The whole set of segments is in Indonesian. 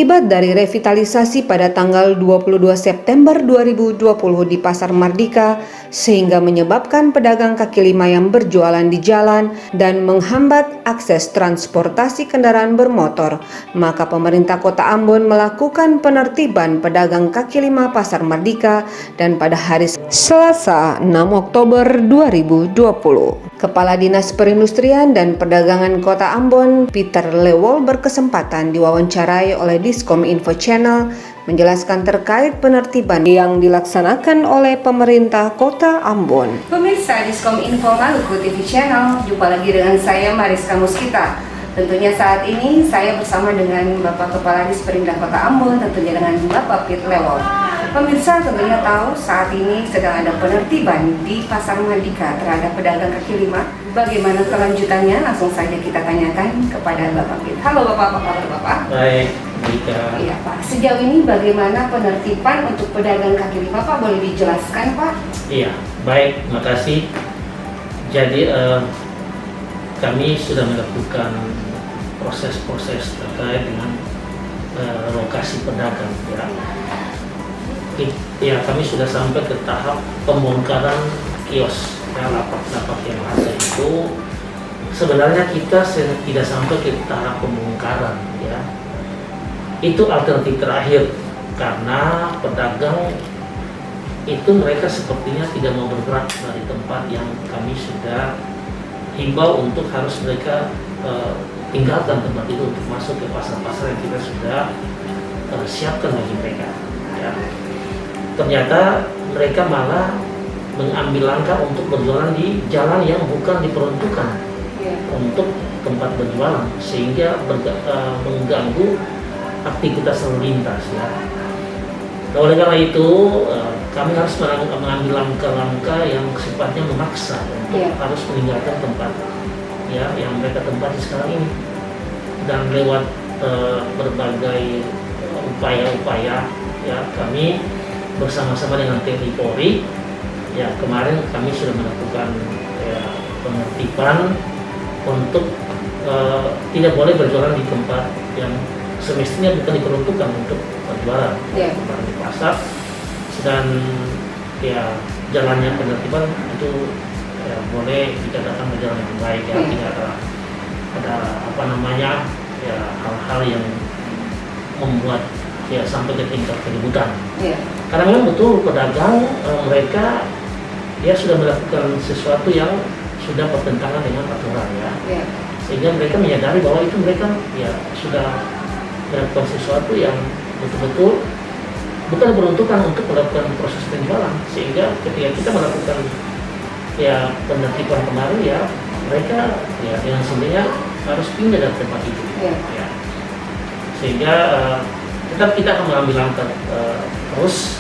Akibat dari revitalisasi pada tanggal 22 September 2020 di Pasar Mardika, sehingga menyebabkan pedagang kaki lima yang berjualan di jalan dan menghambat akses transportasi kendaraan bermotor, maka pemerintah Kota Ambon melakukan penertiban pedagang kaki lima Pasar Mardika dan pada hari Selasa 6 Oktober 2020. Kepala Dinas Perindustrian dan Perdagangan Kota Ambon, Peter Lewol, berkesempatan diwawancarai oleh Diskom Info Channel menjelaskan terkait penertiban yang dilaksanakan oleh pemerintah Kota Ambon. Pemirsa Diskom Info Maluku TV Channel, jumpa lagi dengan saya Mariska Muskita. Tentunya saat ini saya bersama dengan Bapak Kepala Disperindak Kota Ambon, tentunya dengan Bapak Peter Lewol. Pemirsa tentunya tahu saat ini sedang ada penertiban di Pasar Mardika terhadap pedagang kaki lima. Bagaimana kelanjutannya? Langsung saja kita tanyakan kepada Bapak Pit. Halo Bapak, apa kabar Bapak? Baik, Mika. Iya Pak, sejauh ini bagaimana penertiban untuk pedagang kaki lima Pak? Boleh dijelaskan Pak? Iya, baik, makasih. Jadi kami sudah melakukan proses-proses terkait dengan lokasi pedagang ya. Ya, kami sudah sampai ke tahap pembongkaran kios ya, lapak-lapak yang ada itu. Sebenarnya kita tidak sampai ke tahap pembongkaran ya. Itu alternatif terakhir karena pedagang itu mereka sepertinya tidak mau bergerak dari tempat yang kami sudah himbau untuk harus mereka tinggalkan tempat itu untuk masuk ke pasar-pasar yang kita sudah siapkan bagi mereka ya. Ternyata mereka malah mengambil langkah untuk berjualan di jalan yang bukan diperuntukkan untuk tempat berjualan, sehingga mengganggu aktivitas lalu lintas ya. Nah, oleh karena itu kami harus mengambil langkah-langkah yang sifatnya memaksa untuk harus meninggalkan tempat ya yang mereka tempati sekarang ini, dan lewat berbagai upaya-upaya ya kami bersama-sama dengan TNI Polri ya, kemarin kami sudah melakukan penertiban untuk tidak boleh berjualan di tempat yang semestinya bukan diperuntukkan untuk berjualan di pasar, dan ya jalannya penertiban itu ya boleh dikatakan berjalan dengan baik ya, tidak ada apa namanya ya hal-hal yang membuat ya sampai ke tingkat keributan. Karena memang betul pedagang mereka ya sudah melakukan sesuatu yang sudah bertentangan dengan aturan ya. Sehingga mereka menyadari bahwa itu mereka ya sudah melakukan sesuatu yang betul-betul bukan diperuntukkan untuk melakukan proses penjualan. Sehingga ketika kita melakukan ya penertiban kemarin ya, mereka ya dengan sendirinya harus pindah dari tempat itu. Ya. Sehingga tetap kita akan mengambil langkah terus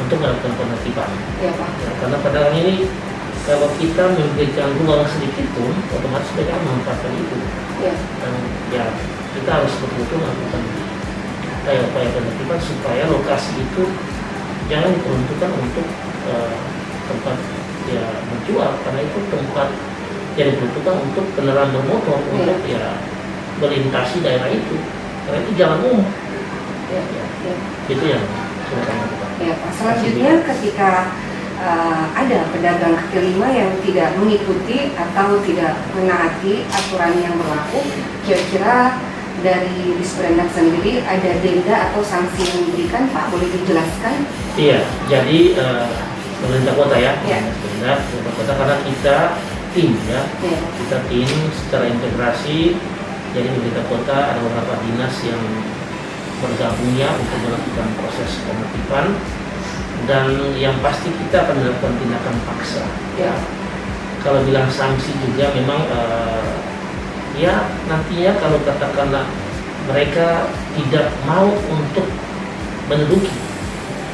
untuk melakukan penertiban. Ya, karena pedagang ini kalau kita memberikan ruang sedikit pun, otomatis mereka memanfaatkan itu. Dan ya kita harus betul-betul melakukan upaya penertiban supaya lokasi itu jangan diperuntukkan untuk tempat ya menjual, karena itu tempat yang diperuntukkan untuk kendaraan bermotor untuk ya melintasi daerah itu, karena itu jalan umum. Itu yang sudah kami lakukan. Ya Pak, selanjutnya ketika ada pedagang kaki lima yang tidak mengikuti atau tidak menaati aturan yang berlaku, kira-kira dari Disperindak sendiri ada denda atau sanksi yang diberikan Pak, boleh dijelaskan? Iya, jadi pemerintah kota ya, Disperindak kota, karena kita tim ya, kita tim secara integrasi. Jadi pemerintah kota ada beberapa dinas yang bergabungnya untuk melakukan proses penertiban, dan yang pasti kita akan melakukan tindakan paksa. Kalau bilang sanksi juga memang ya nantinya kalau katakanlah mereka tidak mau untuk menduduki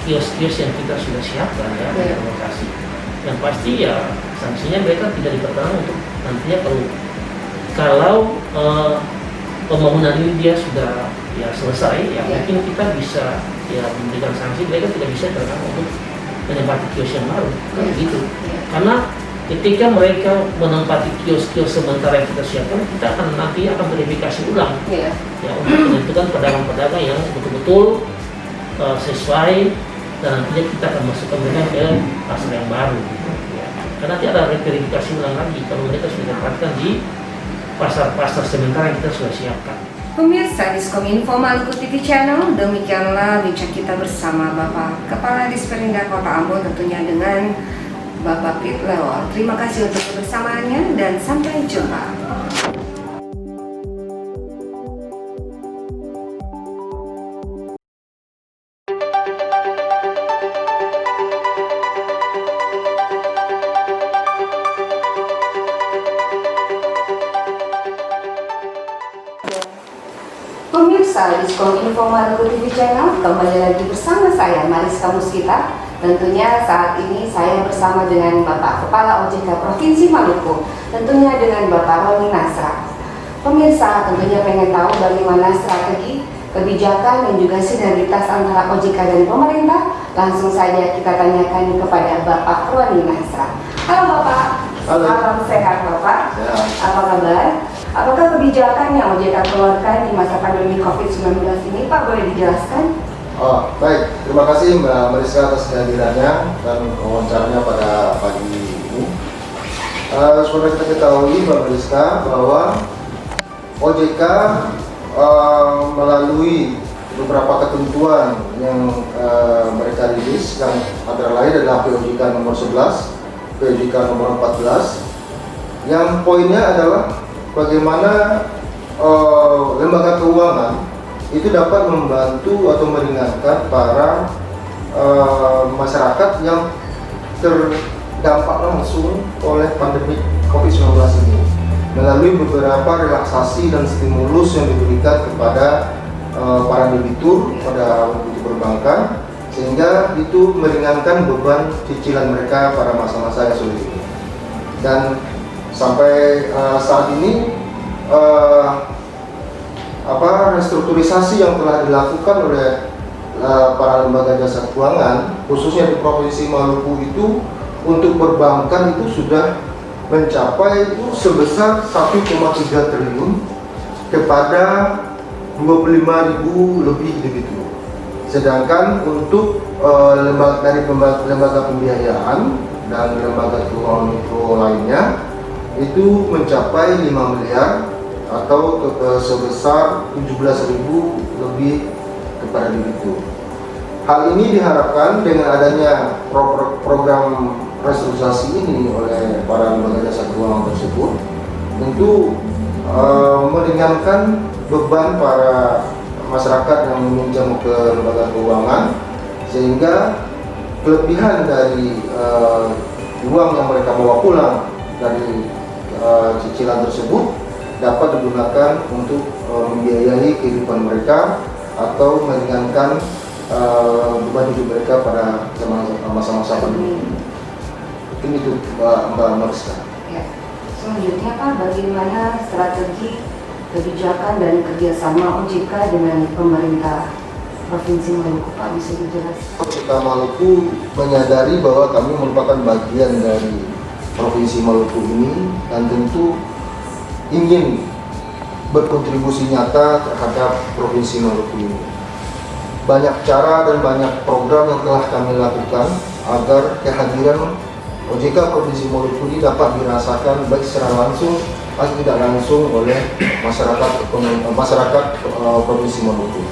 kios-kios yang kita sudah siapkan ya di lokasi, yang pasti ya sanksinya mereka tidak diperkenankan untuk nantinya kalau pembangunan ini dia sudah ya selesai ya, mungkin kita bisa ya memberikan sanksi, mereka tidak bisa terkena untuk menempati kios yang baru gitu. Karena ketika mereka menempati kios-kios sementara yang kita siapkan, kita nanti akan verifikasi ulang ya, untuk menentukan pedagang-pedagang yang betul-betul sesuai, dan nantinya kita akan masukkan mereka ke pasar yang baru ya. Karena nanti ada verifikasi ulang lagi kalau mereka sudah ditempatkan di pasar-pasar sementara yang kita sudah siapkan. Pemirsa Diskominfo Maluku TV Channel, demikianlah bincang kita bersama Bapak Kepala Disperindak Kota Ambon, tentunya dengan Bapak Pit Lewol. Terima kasih untuk kebersamaannya dan sampai jumpa. Pemirsa Diskominfo Maluku TV Channel, kembali lagi bersama saya Mariska Muskita. Tentunya saat ini saya bersama dengan Bapak Kepala OJK Provinsi Maluku, tentunya dengan Bapak Roni Nasra. Pemirsa tentunya pengen tahu bagaimana strategi, kebijakan dan juga sinergitas antara OJK dan pemerintah. Langsung saja kita tanyakan kepada Bapak Roni Nasra. Halo Bapak. Halo. Salam sehat Bapak. Ya. Apa kabar? Apakah kebijakan yang OJK keluarkan di masa pandemi COVID-19 ini Pak boleh dijelaskan? Oh, baik. Terima kasih Mbak Mariska atas kehadirannya dan wawancaranya pada pagi ini. Seperti kita ketahui Mbak Mariska bahwa OJK melalui beberapa ketentuan yang mereka rilis, yang antara lain adalah POJK nomor 11, POJK nomor 14, yang poinnya adalah bagaimana lembaga keuangan itu dapat membantu atau meringankan para masyarakat yang terdampak langsung oleh pandemi COVID-19 ini melalui beberapa relaksasi dan stimulus yang diberikan kepada para debitur pada debitur perbankan, sehingga itu meringankan beban cicilan mereka pada masa-masa yang sulit ini. Dan sampai saat ini restrukturisasi yang telah dilakukan oleh para lembaga jasa keuangan khususnya di Provinsi Maluku itu untuk perbankan itu sudah mencapai itu sebesar 1,3 triliun kepada 25.000 lebih debitur. Sedangkan untuk lembaga pembiayaan dan lembaga keuangan mikro lainnya itu mencapai 5 miliar atau sebesar 17.000 lebih kepada debitur. Hal ini diharapkan dengan adanya program restrukturisasi ini oleh para lembaga jasa keuangan tersebut tentu meringankan beban para masyarakat yang meminjam ke lembaga keuangan, sehingga kelebihan dari uang yang mereka bawa pulang dari cicilan tersebut dapat digunakan untuk membiayai kehidupan mereka atau meringankan beban hidup mereka pada masa-masa pandemi. Mungkin itu Mbak Mariska. Ya. Selanjutnya Pak, bagaimana strategi kebijakan dan kerjasama OJK dengan pemerintah Provinsi Maluku Pak, bisa dijelaskan? OJK Maluku menyadari bahwa kami merupakan bagian dari Provinsi Maluku ini dan tentu ingin berkontribusi nyata terhadap Provinsi Maluku ini. Banyak cara dan banyak program yang telah kami lakukan agar kehadiran OJK Provinsi Maluku ini dapat dirasakan baik secara langsung atau tidak langsung oleh masyarakat Provinsi Maluku.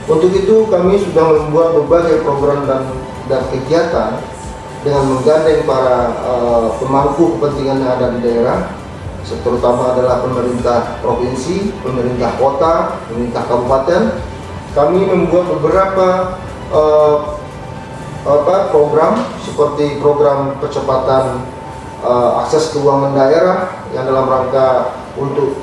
Untuk itu kami sudah membuat berbagai program dan kegiatan dengan menggandeng para pemangku kepentingan yang ada di daerah, terutama adalah pemerintah provinsi, pemerintah kota, pemerintah kabupaten. Kami membuat beberapa program seperti program percepatan akses keuangan daerah yang dalam rangka untuk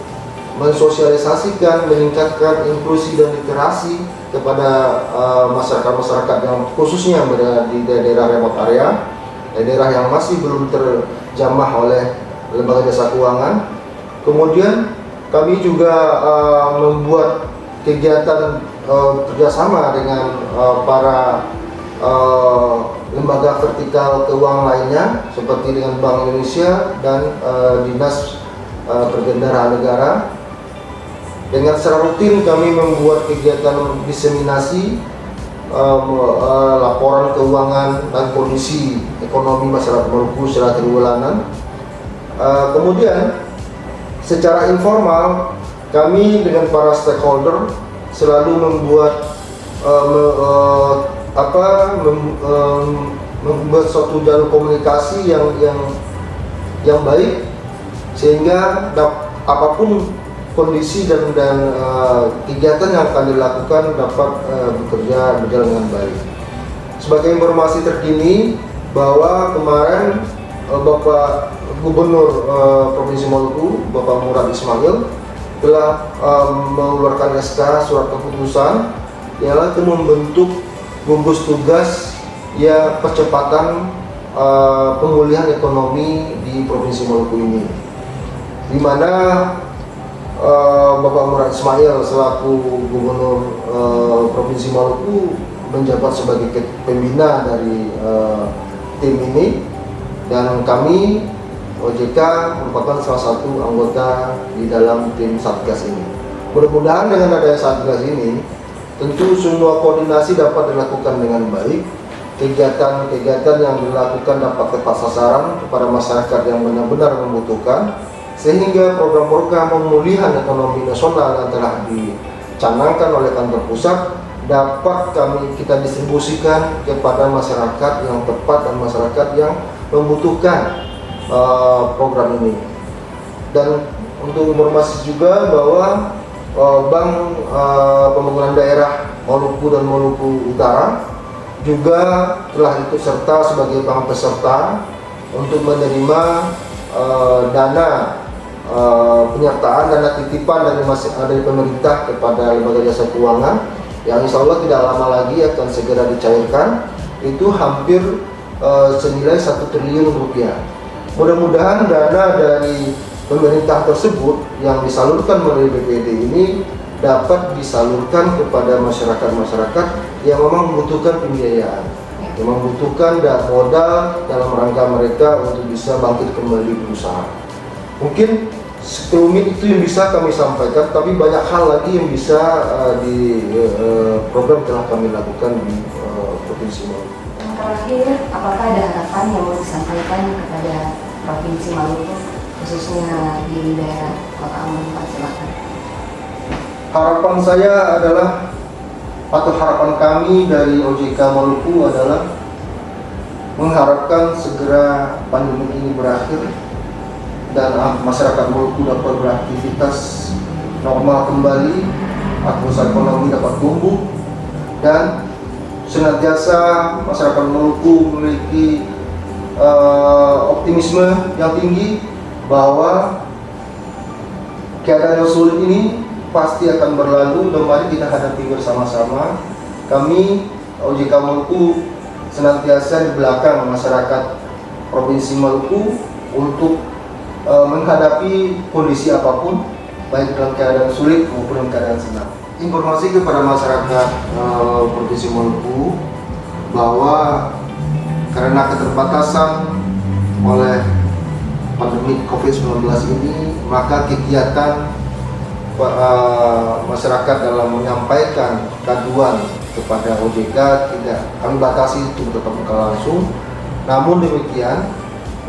mensosialisasikan, meningkatkan inklusi dan literasi kepada masyarakat-masyarakat yang khususnya yang berada di daerah remote area, daerah yang masih belum terjamah oleh lembaga jasa keuangan. Kemudian kami juga membuat kegiatan kerjasama dengan para lembaga vertikal keuangan lainnya seperti dengan Bank Indonesia dan Dinas Perbendaharaan Negara. Dengan secara rutin kami membuat kegiatan diseminasi laporan keuangan dan kondisi ekonomi masyarakat Maluku secara triwulanan. Kemudian secara informal kami dengan para stakeholder selalu membuat membuat suatu jalur komunikasi yang baik sehingga apapun kondisi dan kegiatan yang akan dilakukan dapat berjalan dengan baik. Sebagai informasi terkini bahwa kemarin Bapak Gubernur Provinsi Maluku, Bapak Murad Ismail, telah mengeluarkan SK surat keputusan yang akan membentuk gugus tugas percepatan pemulihan ekonomi di Provinsi Maluku ini, di mana Bapak Murad Ismail selaku Gubernur Provinsi Maluku menjabat sebagai pembina dari tim ini, dan kami OJK merupakan salah satu anggota di dalam tim Satgas ini. Mudah-mudahan dengan adanya Satgas ini, tentu semua koordinasi dapat dilakukan dengan baik. Kegiatan-kegiatan yang dilakukan dapat tepat sasaran kepada masyarakat yang benar-benar membutuhkan, sehingga program-program pemulihan ekonomi nasional yang telah dicanangkan oleh kantor pusat dapat kita distribusikan kepada masyarakat yang tepat dan masyarakat yang membutuhkan program ini. Dan untuk informasi juga bahwa Bank Pembangunan Daerah Maluku dan Maluku Utara juga telah ikut serta sebagai bank peserta untuk menerima dana penyertaan dana titipan dari pemerintah kepada lembaga jasa keuangan yang insya Allah tidak lama lagi akan segera dicairkan. Itu hampir senilai 1 triliun rupiah. Mudah-mudahan dana dari pemerintah tersebut yang disalurkan melalui BPD ini dapat disalurkan kepada masyarakat-masyarakat yang memang membutuhkan pembiayaan, yang membutuhkan modal dalam rangka mereka untuk bisa bangkit kembali berusaha. Mungkin sekelumit itu yang bisa kami sampaikan, tapi banyak hal lagi yang bisa di program telah kami lakukan di Provinsi Maluku. Yang terakhir, apakah ada harapan yang mau disampaikan kepada Provinsi Maluku, khususnya di daerah Kota Ambon? Silakan. Harapan saya adalah, atau harapan kami dari OJK Maluku adalah mengharapkan segera pandemi ini berakhir dan masyarakat Maluku dapat beraktivitas normal kembali, aktivitas ekonomi dapat tumbuh, dan senantiasa masyarakat Maluku memiliki optimisme yang tinggi bahwa keadaan yang sulit ini pasti akan berlalu, dan mari kita hadapi bersama-sama. Kami OJK Maluku senantiasa di belakang masyarakat Provinsi Maluku untuk menghadapi kondisi apapun, baik dalam keadaan sulit maupun dalam keadaan senang. Informasi kepada masyarakat Provinsi Maluku bahwa karena keterbatasan oleh pandemi COVID-19 ini, maka kegiatan masyarakat dalam menyampaikan kaduan kepada OJK tidak kami batasi untuk tetap muka langsung. Namun demikian,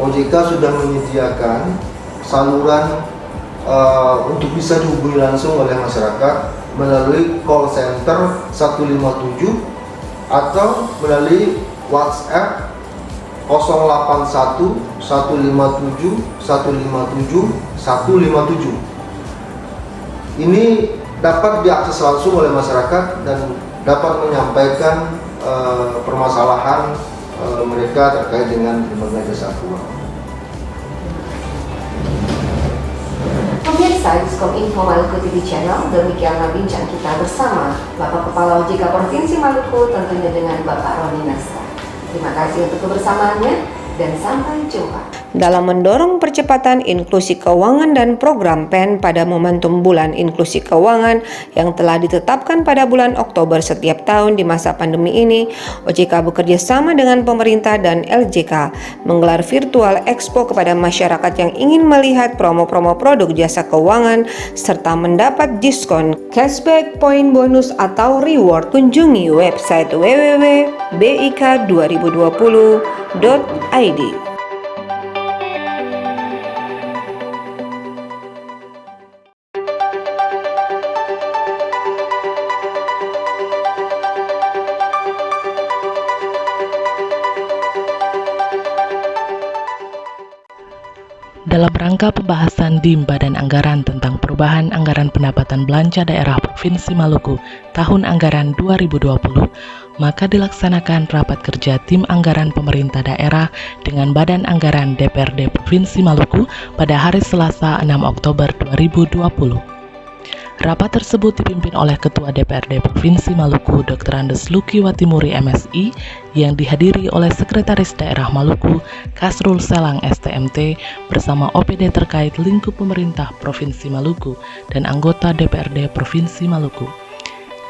OJK sudah menyediakan saluran untuk bisa dihubungi langsung oleh masyarakat melalui call center 157 atau melalui WhatsApp 081 157 157 157. Ini dapat diakses langsung oleh masyarakat dan dapat menyampaikan permasalahan mereka terkait dengan lembaga jasa keuangan. Pemirsa Diskom Info Maluku TV Channel, demikianlah bincang kita bersama Bapak Kepala OJK Provinsi Maluku, tentunya dengan Bapak Roni Nasra. Terima kasih untuk kebersamaannya dan sampai jumpa. dalam mendorong percepatan inklusi keuangan dan program PEN pada momentum Bulan Inklusi Keuangan yang telah ditetapkan pada bulan Oktober setiap tahun di masa pandemi ini, OJK bekerja sama dengan pemerintah dan LJK menggelar virtual expo kepada masyarakat yang ingin melihat promo-promo produk jasa keuangan serta mendapat diskon, cashback, poin bonus atau reward. Kunjungi website www.bik2020.id. Dalam rangka pembahasan DIM Badan Anggaran tentang perubahan anggaran pendapatan belanja daerah Provinsi Maluku tahun anggaran 2020, maka dilaksanakan rapat kerja tim anggaran pemerintah daerah dengan Badan Anggaran DPRD Provinsi Maluku pada hari Selasa 6 Oktober 2020. Rapat tersebut dipimpin oleh Ketua DPRD Provinsi Maluku Dr. Andes Luki Watimuri MSI yang dihadiri oleh Sekretaris Daerah Maluku Kasrul Selang STMT bersama OPD terkait lingkup pemerintah Provinsi Maluku dan anggota DPRD Provinsi Maluku.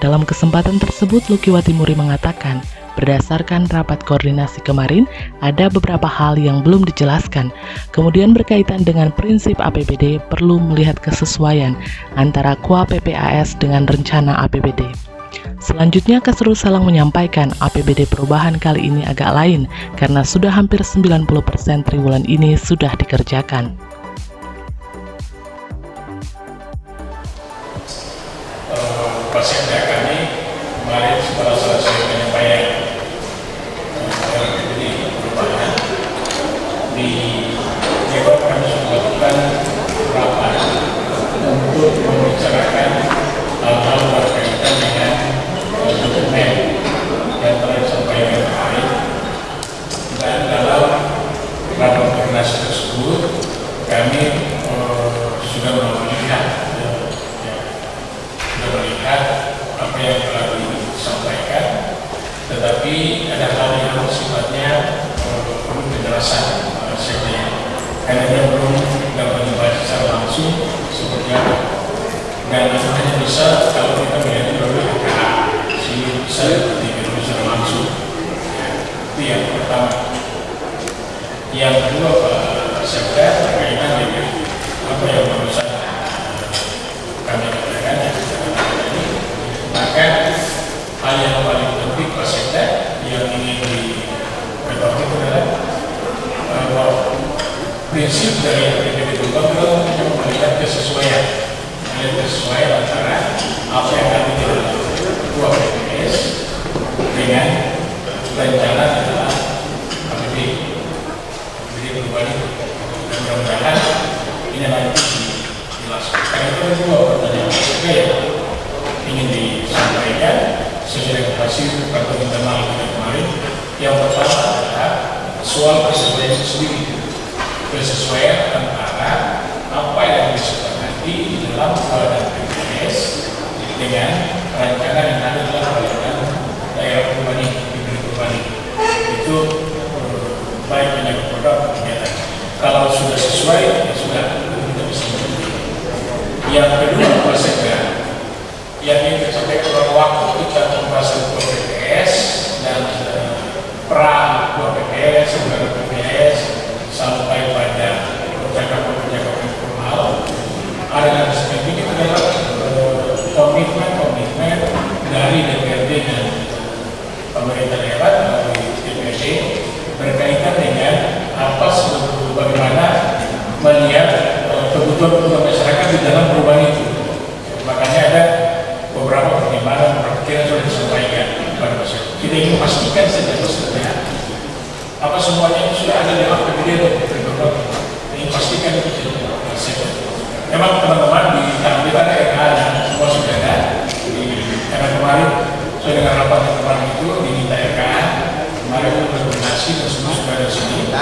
Dalam kesempatan tersebut, Luki Watimuri mengatakan, berdasarkan rapat koordinasi kemarin, ada beberapa hal yang belum dijelaskan. Kemudian berkaitan dengan prinsip APBD, perlu melihat kesesuaian antara KUA PPAS dengan rencana APBD. Selanjutnya, Kasrul Selang menyampaikan APBD perubahan kali ini agak lain karena sudah hampir 90% triwulan ini sudah dikerjakan. Pasca kami kemarin setelah selesai penyampaian APBD perubahan di Jawa kami sudah melakukan rapat untuk membicarakan hal-hal berkaitan dengan dokumen yang telah disampaikan kemarin, dan dalam rapat koordinasi tersebut kami sudah melihat apa yang telah disampaikan, tetapi ada hal yang sifatnya perlu penjelasan saja, karena dia belum dapat dibaca secara langsung seperti apa, dan itu hanya bisa kalau kita melihat melalui AKA, bisa diberi secara langsung. Itu yang pertama. Yang kedua, Pak Sekda, berkaitan dengan apa yang barusan kami katakan, maka hal yang paling penting Pak Sekda yang ingin diketahui adalah bahwa prinsip dari APBD itu adalah melihat kesesuaian antara apa yang kami dalam KUA PPAS dengan rencana adalah APBD perubahan itu, dan mudah-mudahan ini nanti dijelaskan. Karena itu ada dua pertanyaan Sekda yang ingin disampaikan sesuai dengan hasil rapat internal kita kemarin. Yang pertama adalah soal kesesuaian itu sendiri, kesesuaian antara apa yang disepakati di dalam Badan PPAS dengan rencana yang ada dalam Badan Daerah Perubahan itu baik menyangkut produk atau kegiatan. Kalau sudah sesuai, ya sudah, kita bisa mengerti. Yang kedua, Pak Sekda, yang ingin disampaikan beberapa waktu kita pembahasan KUA PPAS dan pra KUA PPAS, anggaran PPAS sampai pada percakapan formal. Ada aspek ini adalah komitmen dari DPRD dan pemerintah daerah melalui DPRD berkaitan dengan apa sebetulnya bagaimana melihat kebutuhan masyarakat di dalam perubahan itu. Makanya ada beberapa pertimbangan perkiraan sudah disampaikan kepada masyarakat. Kita ingin memastikan saja maksudnya apa semuanya itu sudah ada di APBD atau ingin pastikan itu saja. Memang teman-teman di tahun kita ada RK semua sudah ada. Karena kemarin saya dengan rapat yang kemarin itu diminta RK, kemarin itu berkoordinasi dan semua sudah ada di sini.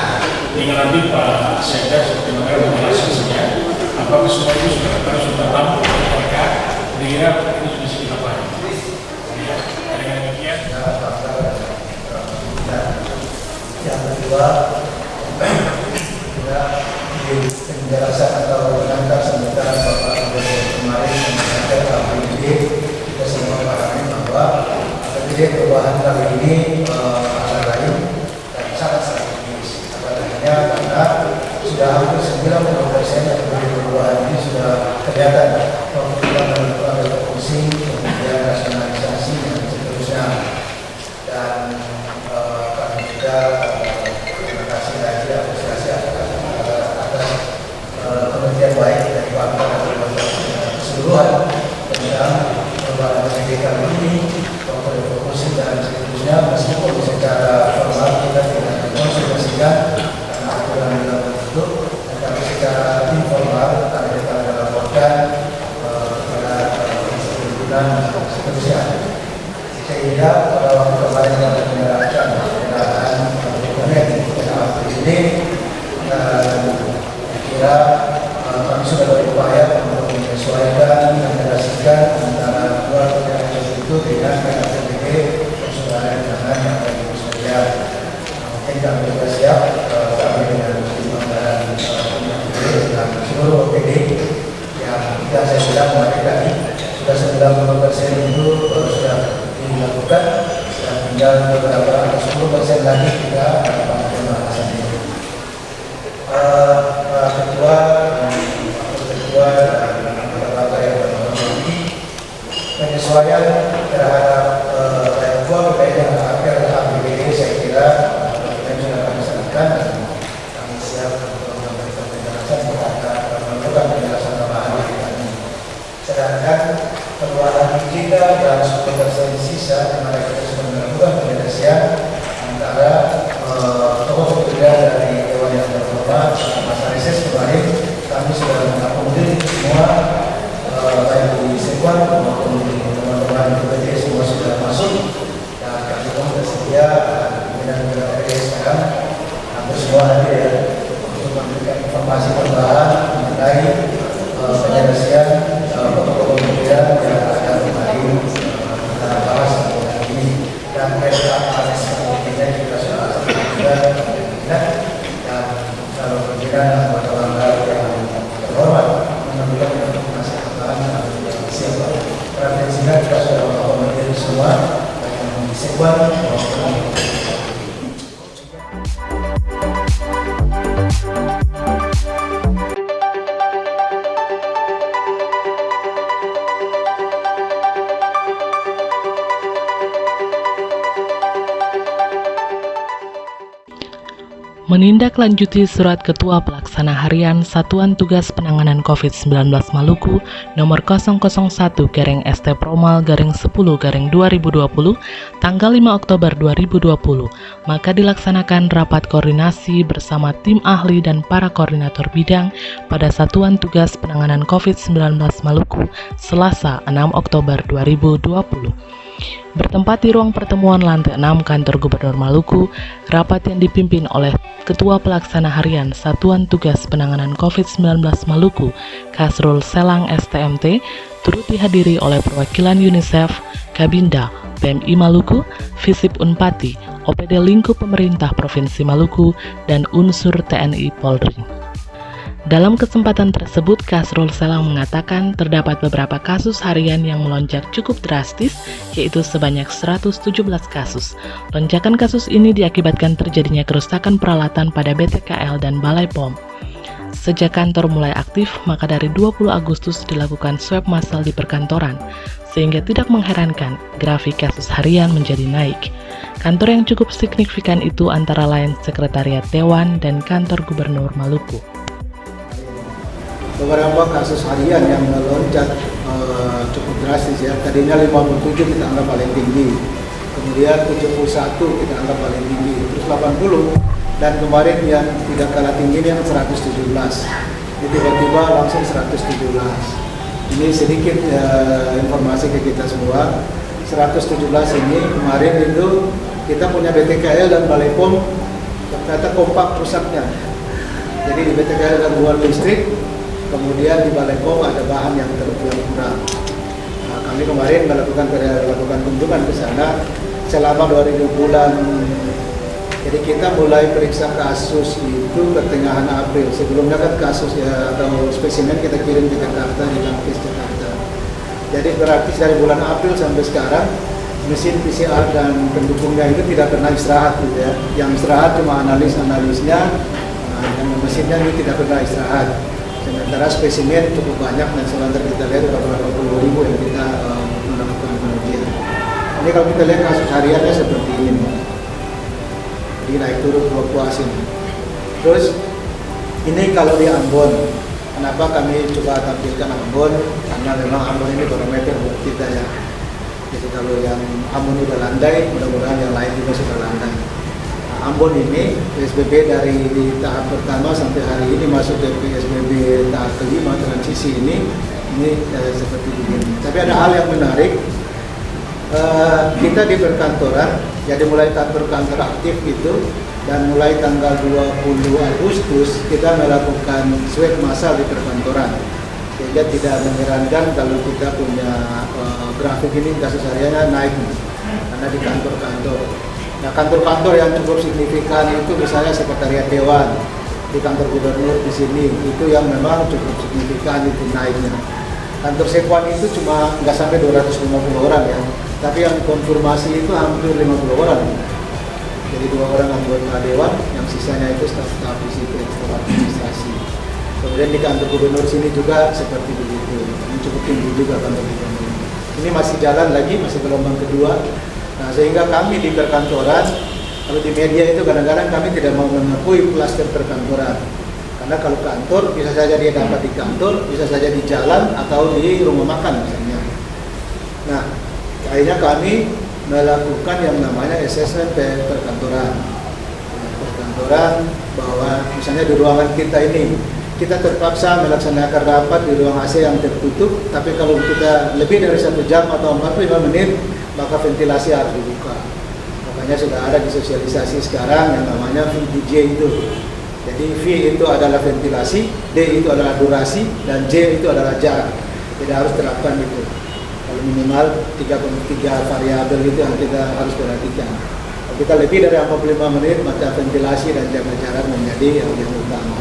Tinggal nanti Pak Sekda seperti mana menjelaskan saja apakah semua itu sudah tampil di RK. Kira ini bisa kita pahami. Ya, dengan demikian. Yang kedua, di penjelasan atau pengantar sementara Bapak Gubernur kemarin menyampaikan APBD, kita semua pahami bahwa APBD perubahan kali ini antara lain dan sangat strategis. Apalagi karena sudah hampir 90% APBD perubahan ini sudah kelihatan pembentukan dari fungsi, kemudian rasionalisasi dan seterusnya. Dan kami juga terima kasih lagi apresiasi atas pengertian baik dari Pak keseluruhan tentang perubahan pendidikan ini, fungsi dan seterusnya, meskipun secara formal kita tidak dikonsultasikan karena aturan dalam bentuk, tetapi secara informal kita melaporkan kepada institusi dan seterusnya. Sehingga pada waktu kemarin yang menyerahkan kendaraan dokumen ini, kira kami sudah berupaya untuk menyesuaikan, menjelaskan antara dua dokumen itu dengan APBD persaudaraan dengan yang ada di Australia. Mungkin kami juga siap kami dengan tim anggaran dan seluruh OPD yang tidak saya bilang kemarin tadi sudah 90% itu sudah dilakukan dan tinggal beberapa 10% lagi kita akan pembahasan ini. Pak Ketua dan Bapak yang berhormati, penyesuaian terhadap reform baik yang akhir APBD saya kira kita sudah kami serahkan dan kami siap untuk memberikan penjelasan kita akan melakukan penjelasan tambahan ini. Sedangkan perubahan kita dan 10% sisa di mana kita sudah melakukan penyelesaian antara tokoh ketiga dari Dewan yang terhormat masa reses kemarin, kami sudah mengakomodir semua baik di Sekwan maupun di teman-teman PPD semua sudah masuk dan kami pun bersedia pimpinan-pimpinan PPD sekarang hampir semua hadir ya untuk memberikan informasi tambahan mengenai penyelesaian pokok-pokok pimpinan yang ada kemarin kita bahas hari ini dan PSAS kemudian juga sudah dan kalau pimpinan anggota banggar yang terhormat mengambil informasi tambahan siapa preferensinya kita sudah mengakomodir semua baik yang di Sekwan maupun Menindaklanjuti Surat Ketua Pelaksana Harian Satuan Tugas Penanganan COVID-19 Maluku Nomor 001/ST Promal/10/2020 tanggal 5 Oktober 2020, maka dilaksanakan rapat koordinasi bersama tim ahli dan para koordinator bidang pada Satuan Tugas Penanganan COVID-19 Maluku Selasa 6 Oktober 2020. Bertempat di ruang pertemuan lantai 6 Kantor Gubernur Maluku, rapat yang dipimpin oleh Ketua Pelaksana Harian Satuan Tugas Penanganan COVID-19 Maluku, Kasrul Selang STMT, turut dihadiri oleh perwakilan UNICEF, Kabinda, PMI Maluku, Visip Unpati, OPD Lingkup Pemerintah Provinsi Maluku, dan unsur TNI Polri. Dalam kesempatan tersebut, Kasrul Selang mengatakan terdapat beberapa kasus harian yang melonjak cukup drastis, yaitu sebanyak 117 kasus. Lonjakan kasus ini diakibatkan terjadinya kerusakan peralatan pada BTKL dan Balai POM. Sejak kantor mulai aktif, maka dari 20 Agustus dilakukan swab massal di perkantoran, sehingga tidak mengherankan grafik kasus harian menjadi naik. Kantor yang cukup signifikan itu antara lain Sekretariat Dewan dan Kantor Gubernur Maluku. Beberapa kasus harian yang melonjak cukup drastis ya. Tadinya 57 kita anggap paling tinggi, kemudian 71 kita anggap paling tinggi, terus 80, dan kemarin yang tidak kalah tinggi yang 117. Jadi tiba-tiba langsung 117. Ini sedikit informasi ke kita semua. 117 ini kemarin itu kita punya BTKL dan Balai POM ternyata kompak rusaknya. Jadi di BTKL ada 2 listrik, kemudian di Balai POM ada bahan yang kurang. Nah, kami kemarin melakukan kunjungan ke sana selama 2000 bulan Jadi kita mulai periksa kasus itu pertengahan April. Sebelumnya kan kasus ya atau spesimen kita kirim ke Jakarta, di Lampis Jakarta. Jadi berarti dari bulan April sampai sekarang mesin PCR dan pendukungnya itu tidak pernah istirahat gitu ya. Yang istirahat cuma analisnya, yang mesinnya ini tidak pernah istirahat. Sementara spesimen cukup banyak dan sebentar kita lihat berapa puluh ribu yang kita melakukan penelitian. Ini kalau kita lihat kasus hariannya seperti ini, jadi naik turun fluktuasi. Terus ini kalau di Ambon, kenapa kami coba tampilkan Ambon? Karena memang Ambon ini barometer buat kita ya. Jadi kalau yang Ambon udah landai, mudah-mudahan yang lain juga sudah landai. Ambon ini PSBB dari tahap pertama sampai hari ini masuk ke PSBB tahap kelima transisi ini seperti begini. Tapi ada hal yang menarik, kita di perkantoran, jadi mulai kantor-kantor aktif gitu, dan mulai tanggal 20 Agustus kita melakukan swab massal di perkantoran. Sehingga tidak menyerankan kalau kita punya grafik ini kasus hariannya naik karena di kantor-kantor. Nah, kantor-kantor yang cukup signifikan itu misalnya sekretariat dewan, di kantor gubernur di sini, itu yang memang cukup signifikan itu naiknya. Kantor Sekwan itu cuma nggak sampai 250 orang ya, tapi yang konfirmasi itu hampir 50 orang. Jadi 2 orang anggota dewan, yang sisanya itu staf-staf di situ, staf administrasi. Kemudian di kantor gubernur sini juga seperti begitu, ini cukup tinggi juga kantor gubernur. Ini masih jalan lagi, masih gelombang kedua. Nah, sehingga kami di perkantoran, kalau di media itu kadang-kadang kami tidak mau mengakui klaster perkantoran. Karena kalau kantor, bisa saja dia dapat di kantor, bisa saja di jalan, atau di rumah makan misalnya. Nah, akhirnya kami melakukan yang namanya assessment perkantoran. Perkantoran bahwa misalnya di ruangan kita ini, kita terpaksa melaksanakan rapat di ruang AC yang tertutup, tapi kalau kita lebih dari 1 jam atau 45 menit, maka ventilasi harus dibuka. Makanya sudah ada di sosialisasi sekarang yang namanya VDJ itu. Jadi V itu adalah ventilasi, D itu adalah durasi, dan J itu adalah jarak. Jadi harus terapkan itu. Kalau minimal 3 variabel itu yang kita harus perhatikan. Kalau kita lebih dari 45 menit, maka ventilasi dan jaga jarak menjadi yang utama.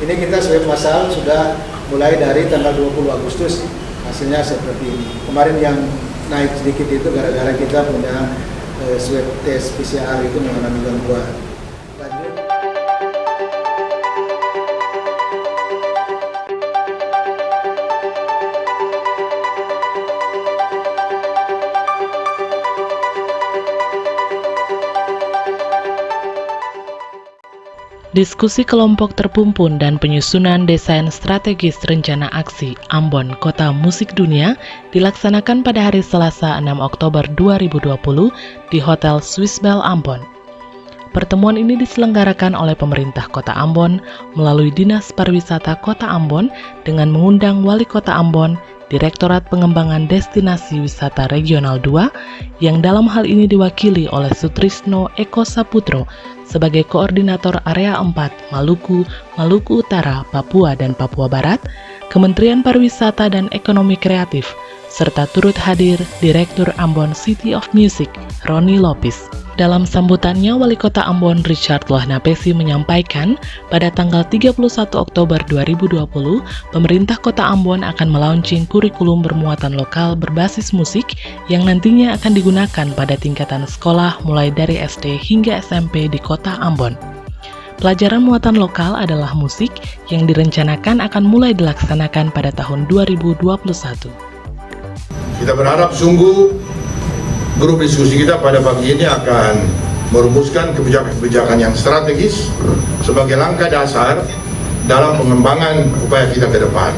Ini kita swab massal sudah mulai dari tanggal 20 Agustus, hasilnya seperti ini. Kemarin yang naik sedikit itu gara-gara kita punya swab tes PCR itu mengalami gangguan. Lanjut. Diskusi kelompok terpumpun dan penyusunan desain strategis rencana aksi Ambon Kota Musik Dunia dilaksanakan pada hari Selasa 6 Oktober 2020 di Hotel Swiss Bell Ambon. Pertemuan ini diselenggarakan oleh pemerintah Kota Ambon melalui Dinas Pariwisata Kota Ambon dengan mengundang Wali Kota Ambon, Direktorat Pengembangan Destinasi Wisata Regional 2, yang dalam hal ini diwakili oleh Sutrisno Eko Saputro sebagai Koordinator Area 4 Maluku, Maluku Utara, Papua, dan Papua Barat, Kementerian Pariwisata dan Ekonomi Kreatif, serta turut hadir Direktur Ambon City of Music, Roni Lopis. Dalam sambutannya, Wali Kota Ambon Richard Lohnapesi menyampaikan pada tanggal 31 Oktober 2020, pemerintah Kota Ambon akan melaunching kurikulum bermuatan lokal berbasis musik yang nantinya akan digunakan pada tingkatan sekolah mulai dari SD hingga SMP di Kota Ambon. Pelajaran muatan lokal adalah musik yang direncanakan akan mulai dilaksanakan pada tahun 2021. Kita berharap sungguh grup diskusi kita pada pagi ini akan merumuskan kebijakan-kebijakan yang strategis sebagai langkah dasar dalam pengembangan upaya kita ke depan.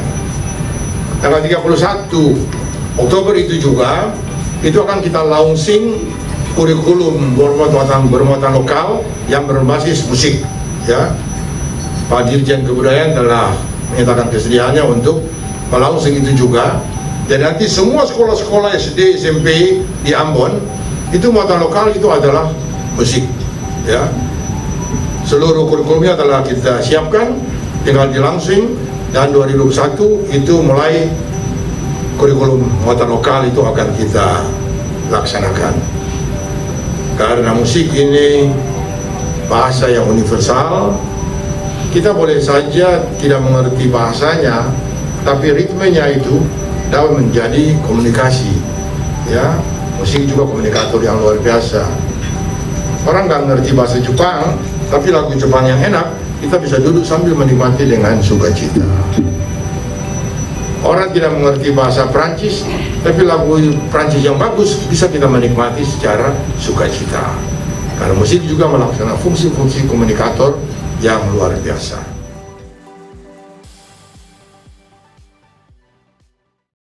Tanggal 31 Oktober itu juga, itu akan kita launching kurikulum bermuatan lokal yang berbasis musik. Ya, Pak Dirjen Kebudayaan telah menyatakan kesediaannya untuk melaunching itu juga. Dan nanti semua sekolah-sekolah SD, SMP di Ambon itu muatan lokal itu adalah musik, ya. Seluruh kurikulumnya telah kita siapkan, tinggal dilangsing, dan 2021 itu mulai kurikulum muatan lokal itu akan kita laksanakan. Karena musik ini bahasa yang universal. Kita boleh saja tidak mengerti bahasanya, tapi ritmenya itu dapat menjadi komunikasi. Ya, musik juga komunikator yang luar biasa. Orang nggak ngerti bahasa Jepang, tapi lagu Jepang yang enak, kita bisa duduk sambil menikmati dengan sukacita. Orang tidak mengerti bahasa Prancis, tapi lagu Prancis yang bagus bisa kita menikmati secara sukacita. Karena musik juga melaksanakan fungsi-fungsi komunikator yang luar biasa.